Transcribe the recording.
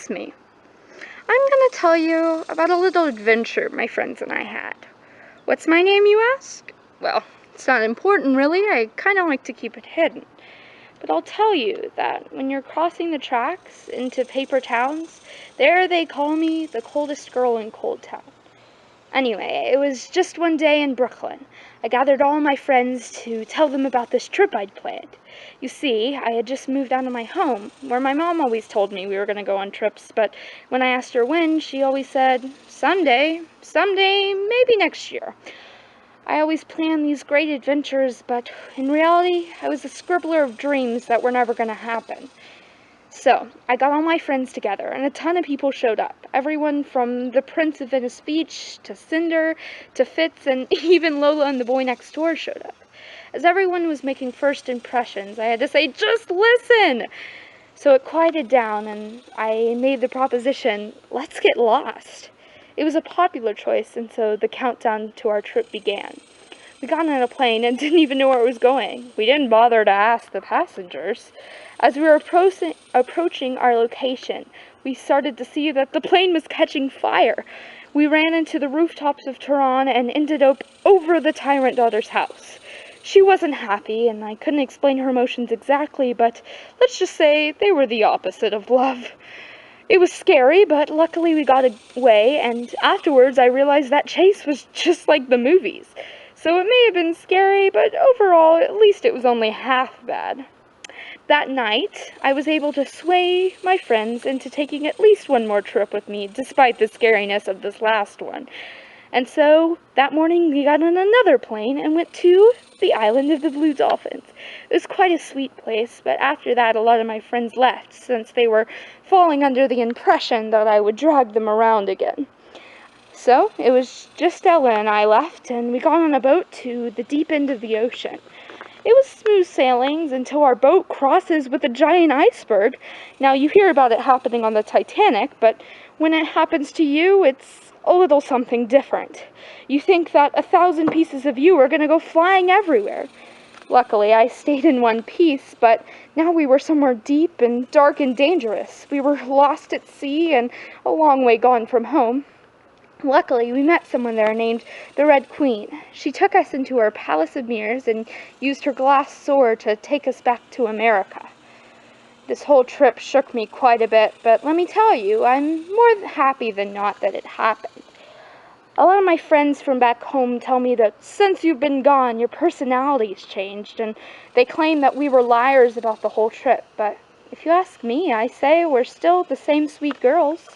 it's me. I'm gonna tell you about a little adventure my friends and I had. What's my name, you ask? Well, it's not important really, I kinda like to keep it hidden. But I'll tell you that when you're crossing the tracks into paper towns, there they call me the coldest girl in Cold Town. Anyway, it was just one day in Brooklyn. I gathered all my friends to tell them about this trip I'd planned. You see, I had just moved out of my home, where my mom always told me we were going to go on trips, but when I asked her when, she always said, someday, maybe next year. I always planned these great adventures, but in reality, I was a scribbler of dreams that were never going to happen. So, I got all my friends together, and a ton of people showed up. Everyone from the Prince of Venice Beach, to Cinder, to Fitz, and even Lola and the boy next door showed up. As everyone was making first impressions, I had to say, just listen! So it quieted down, and I made the proposition, let's get lost. It was a popular choice, and so the countdown to our trip began. We got on a plane and didn't even know where it was going. We didn't bother to ask the passengers. As we were approaching our location, we started to see that the plane was catching fire. We ran into the rooftops of Tehran and ended up over the tyrant daughter's house. She wasn't happy, and I couldn't explain her emotions exactly, but let's just say they were the opposite of love. It was scary, but luckily we got away, and afterwards I realized that chase was just like the movies. So it may have been scary, but overall, at least it was only half bad. That night, I was able to sway my friends into taking at least one more trip with me, despite the scariness of this last one. And so, that morning, we got on another plane and went to the island of the Blue Dolphins. It was quite a sweet place, but after that, a lot of my friends left, since they were falling under the impression that I would drag them around again. So, it was just Ella and I left, and we got on a boat to the deep end of the ocean. It was smooth sailings until our boat crosses with a giant iceberg. Now, you hear about it happening on the Titanic, but when it happens to you, it's a little something different. You think that 1,000 pieces of you are going to go flying everywhere. Luckily, I stayed in one piece, but now we were somewhere deep and dark and dangerous. We were lost at sea and a long way gone from home. Luckily, we met someone there named the Red Queen. She took us into her palace of mirrors and used her glass sword to take us back to America. This whole trip shook me quite a bit, but let me tell you, I'm more happy than not that it happened. A lot of my friends from back home tell me that since you've been gone, your personality's changed, and they claim that we were liars about the whole trip, but if you ask me, I say we're still the same sweet girls.